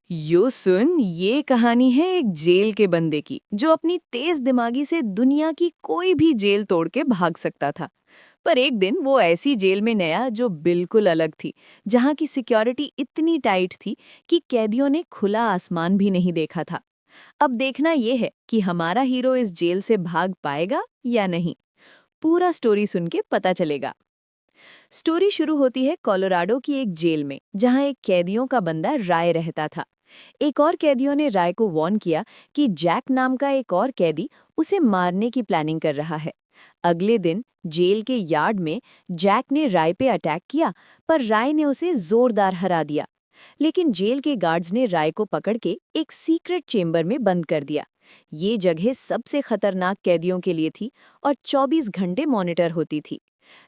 यो सुन, ये कहानी है एक जेल के बंदे की जो अपनी तेज दिमागी से दुनिया की कोई भी जेल तोड़ के भाग सकता था। पर एक दिन वो ऐसी जेल में नया जो बिल्कुल अलग थी, जहाँ की सिक्योरिटी इतनी टाइट थी कि कैदियों ने खुला आसमान भी नहीं देखा था। अब देखना ये है कि हमारा हीरो इस जेल से भाग पाएगा या नहीं। पूरा स्टोरी सुन के पता चलेगा। स्टोरी शुरू होती है कोलोराडो की एक जेल में, जहां एक कैदियों का बंदा राय रहता था। एक और कैदियों ने राय को वार्न किया कि जैक नाम का एक और कैदी उसे मारने की प्लानिंग कर रहा है। अगले दिन जेल के यार्ड में जैक ने राय पे अटैक किया, पर राय ने उसे जोरदार हरा दिया। लेकिन जेल के गार्ड्स ने राय को पकड़ के एक सीक्रेट चेंबर में बंद कर दिया। ये जगह सबसे खतरनाक कैदियों के लिए थी और 24 घंटे मॉनिटर होती थी।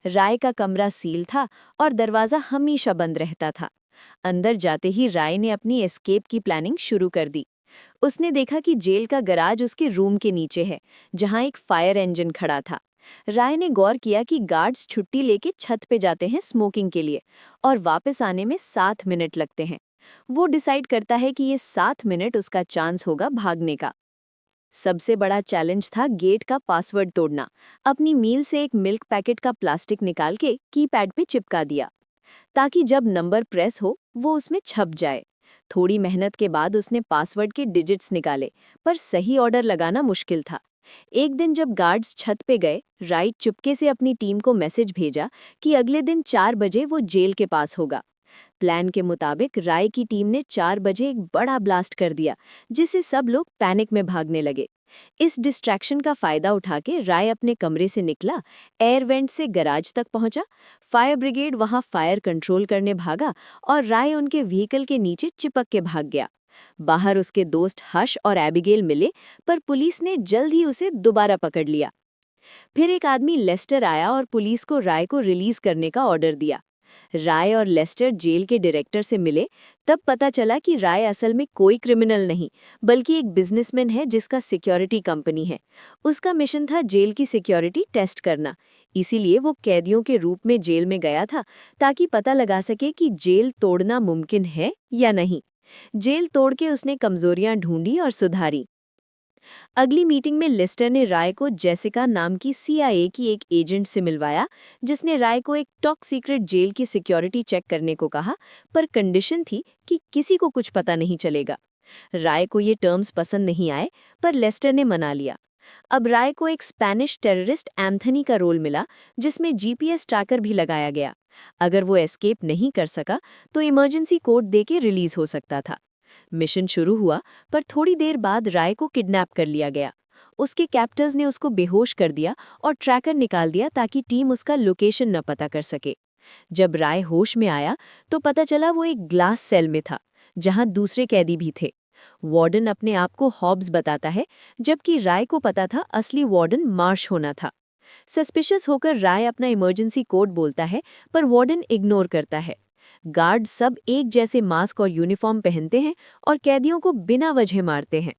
राय का कमरा सील था और दरवाजा हमेशा बंद रहता था। अंदर जाते ही राय ने अपनी एस्केप की प्लानिंग शुरू कर दी। उसने देखा कि जेल का गराज उसके रूम के नीचे है, जहां एक फायर इंजन खड़ा था। राय ने गौर किया कि गार्ड्स छुट्टी लेके छत पे जाते हैं स्मोकिंग के लिए, और वापस आने में 7 मिनट लगते हैं। वो डिसाइड करता है कि ये 7 मिनट उसका चांस होगा भागने का। सबसे बड़ा चैलेंज था गेट का पासवर्ड तोड़ना। अपनी मील से एक मिल्क पैकेट का प्लास्टिक निकाल के कीपैड पे चिपका दिया, ताकि जब नंबर प्रेस हो वो उसमें छप जाए। थोड़ी मेहनत के बाद उसने पासवर्ड के डिजिट्स निकाले, पर सही ऑर्डर लगाना मुश्किल था। एक दिन जब गार्ड्स छत पे गए, राइट चुपके से अपनी टीम को मैसेज भेजा कि अगले दिन 4 बजे वो जेल के पास होगा। प्लान के मुताबिक राय की टीम ने 4 बजे एक बड़ा ब्लास्ट कर दिया, जिससे सब लोग पैनिक में भागने लगे। इस डिस्ट्रैक्शन का फायदा उठा के राय अपने कमरे से निकला, एयर वेंट से गराज तक पहुंचा। फायर ब्रिगेड वहां फायर कंट्रोल करने भागा और राय उनके व्हीकल के नीचे चिपक के भाग गया। बाहर उसके दोस्त हर्ष और एबिगेल मिले, पर पुलिस ने जल्द ही उसे दोबारा पकड़ लिया। फिर एक आदमी लेस्टर आया और पुलिस को राय को रिलीज करने का ऑर्डर दिया। राय और लेस्टर जेल के डायरेक्टर से मिले, तब पता चला कि राय असल में कोई क्रिमिनल नहीं, बल्कि एक बिजनेसमैन है जिसका सिक्योरिटी कंपनी है। उसका मिशन था जेल की सिक्योरिटी टेस्ट करना, इसीलिए वो कैदियों के रूप में जेल में गया था, ताकि पता लगा सके कि जेल तोड़ना मुमकिन है या नहीं। जेल तोड़ के उसने कमजोरियां ढूंढी और सुधारी। अगली मीटिंग में लिस्टर ने राय को जेसिका नाम की सीआईए की एक एजेंट से मिलवाया, जिसने राय को एक टॉप सीक्रेट जेल की सिक्योरिटी चेक करने को कहा, पर कंडीशन थी कि किसी को कुछ पता नहीं चलेगा। राय को ये टर्म्स पसंद नहीं आए, पर लेस्टर ने मना लिया। अब राय को एक स्पेनिश टेररिस्ट एंथनी का रोल मिला, जिसमें जीपीएस ट्रैकर भी लगाया गया। अगर वो एस्केप नहीं कर सका तो इमरजेंसी कोड देके रिलीज हो सकता था। मिशन शुरू हुआ, पर थोड़ी देर बाद राय को किडनैप कर लिया गया। उसके कैप्टर्स ने उसको बेहोश कर दिया और ट्रैकर निकाल दिया, ताकि टीम उसका लोकेशन न पता कर सके। जब राय होश में आया तो पता चला वो एक ग्लास सेल में था, जहां दूसरे कैदी भी थे। वार्डन अपने आप को हॉब्स बताता है, जबकि राय को पता था असली वार्डन मार्श होना था। सस्पिशियस होकर राय अपना इमरजेंसी कोड बोलता है, पर वार्डन इग्नोर करता है। गार्ड सब एक जैसे मास्क और यूनिफॉर्म पहनते हैं और कैदियों को बिना वजह मारते हैं।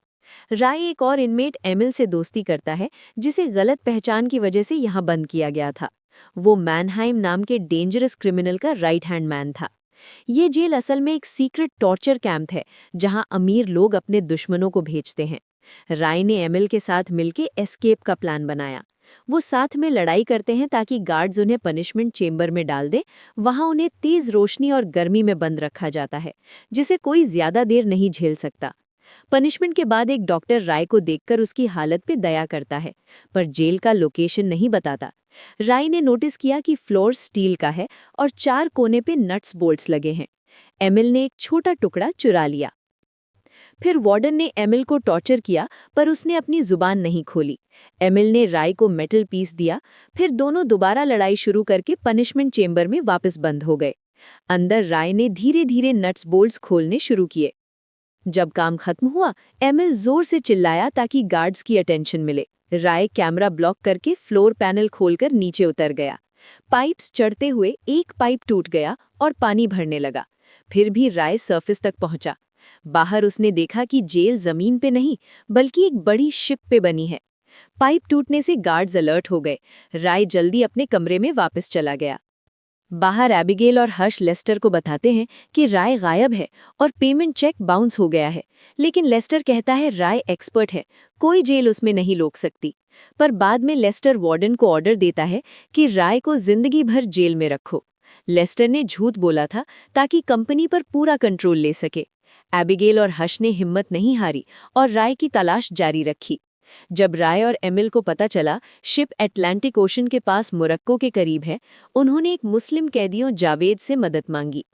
राय एक और इनमेट एमिल से दोस्ती करता है, जिसे गलत पहचान की वजह से यहाँ बंद किया गया था। वो मैनहाइम नाम के डेंजरस क्रिमिनल का राइट हैंड मैन था। ये जेल असल में एक सीक्रेट टॉर्चर कैंप है, जहां अमीर लोग अपने दुश्मनों को भेजते हैं। राय ने एमिल के साथ मिलकर एस्केप का प्लान बनाया। वो साथ में लड़ाई करते हैं ताकि गार्ड्स उन्हें पनिशमेंट चेंबर में डाल दें। वहां उन्हें तेज रोशनी और गर्मी में बंद रखा जाता है, जिसे कोई ज्यादा देर नहीं झेल सकता। पनिशमेंट के बाद एक डॉक्टर राय को देखकर उसकी हालत पे दया करता है, पर जेल का लोकेशन नहीं बताता। राय ने नोटिस किया कि फ्लोर स्टील का है और 4 कोने पे नट्स बोल्ट्स लगे हैं। एमिल ने एक छोटा टुकड़ा चुरा लिया। फिर वार्डन ने एमिल को टॉर्चर किया, पर उसने अपनी जुबान नहीं खोली। एमिल ने राय को मेटल पीस दिया। फिर दोनों दोबारा लड़ाई शुरू करके पनिशमेंट चेंबर में वापस बंद हो गए। अंदर राय ने धीरे धीरे नट्स बोल्ट्स खोलने शुरू किए। जब काम खत्म हुआ, एमिल जोर से चिल्लाया ताकि गार्ड्स की अटेंशन मिले। राय कैमरा ब्लॉक करके फ्लोर पैनल खोलकर नीचे उतर गया। पाइप्स चढ़ते हुए एक पाइप टूट गया और पानी भरने लगा। फिर भी राय सरफेस तक पहुंचा। बाहर उसने देखा कि जेल जमीन पे नहीं, बल्कि एक बड़ी शिप पे बनी है। पाइप टूटने से गार्ड्स अलर्ट हो गए। राय जल्दी अपने कमरे में वापस चला गया। बाहर एबिगेल और हर्ष लेस्टर को बताते हैं कि राय गायब है और पेमेंट चेक बाउंस हो गया है, लेकिन लेस्टर कहता है राय एक्सपर्ट है, कोई जेल उसमें नहीं रोक सकती। पर बाद में लेस्टर वार्डन को ऑर्डर देता है कि राय को जिंदगी भर जेल में रखो। लेस्टर ने झूठ बोला था ताकि कंपनी पर पूरा कंट्रोल ले सके। एबिगेल और हर्ष ने हिम्मत नहीं हारी और राय की तलाश जारी रखी। जब राय और एमिल को पता चला शिप अटलांटिक ओशन के पास मोरक्को के करीब है, उन्होंने एक मुस्लिम कैदियों जावेद से मदद मांगी।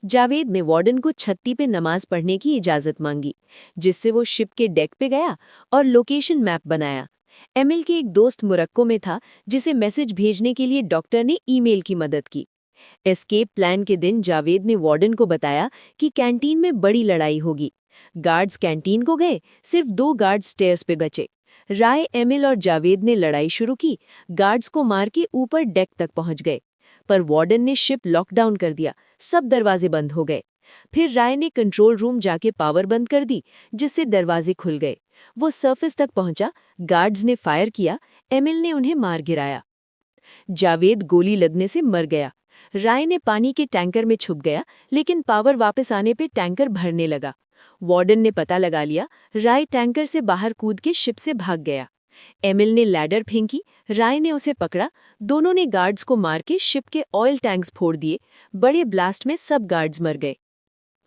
जावेद ने वार्डन को छत्ती पे नमाज पढ़ने की इजाजत मांगी, जिससे वो शिप के डेक पे गया और लोकेशन मैप बनाया। एमिल के एक दोस्त मोरक्को में था, जिसे मैसेज भेजने के लिए डॉक्टर ने ईमेल की मदद की। एस्केप प्लान के दिन जावेद ने वार्डन को बताया कि कैंटीन में बड़ी लड़ाई होगी। गार्ड्स कैंटीन को गए, सिर्फ 2 गार्ड्स स्टेयर्स पे बचे। राय, एमिल और जावेद ने लड़ाई शुरू की, गार्ड्स को मार के ऊपर डेक तक पहुंच गए। पर वार्डन ने शिप लॉकडाउन कर दिया, सब दरवाजे बंद हो गए। फिर राय ने कंट्रोल रूम जाके पावर बंद कर दी, जिससे दरवाजे खुल गए। वो सरफेस तक पहुंचा, गार्ड्स ने फायर किया, एमिल ने उन्हें मार गिराया। जावेद गोली लगने से मर गया। राय ने पानी के टैंकर में छुप गया, लेकिन पावर वापस आने पे टैंकर भरने लगा। वार्डन ने पता लगा लिया, राय टैंकर से बाहर कूद के शिप से भाग गया। एमिल ने लैडर फेंकी, राय ने उसे पकड़ा, दोनों ने गार्ड्स को मार के शिप के ऑयल टैंक्स फोड़ दिए। बड़े ब्लास्ट में सब गार्ड्स मर गए।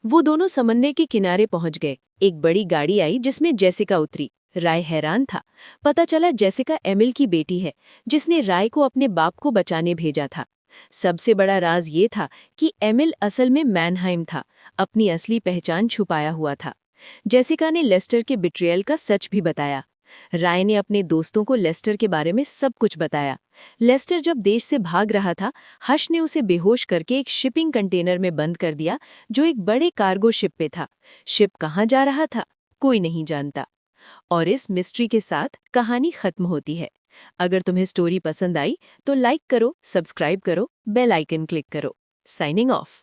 वो दोनों समंदर के किनारे पहुंच गए। एक बड़ी गाड़ी आई जिसमें जेसिका उतरी। राय हैरान था, पता चला जेसिका एमिल की बेटी है, जिसने राय को अपने बाप को बचाने भेजा था। सबसे बड़ा राज ये था कि एमिल असल में मैनहाइम था, अपनी असली पहचान छुपाया हुआ था। जेसिका ने लेस्टर के बिट्रियल का सच भी बताया। राय ने अपने दोस्तों को लेस्टर के बारे में सब कुछ बताया। लेस्टर जब देश से भाग रहा था, हर्ष ने उसे बेहोश करके एक शिपिंग कंटेनर में बंद कर दिया, जो एक बड़े कार्गो शिप पे था। शिप कहाँ जा रहा था, कोई नहीं जानता। और इस मिस्ट्री के साथ कहानी खत्म होती है। अगर तुम्हें स्टोरी पसंद आई तो लाइक करो, सब्सक्राइब करो, बेल आइकन क्लिक करो। Signing off.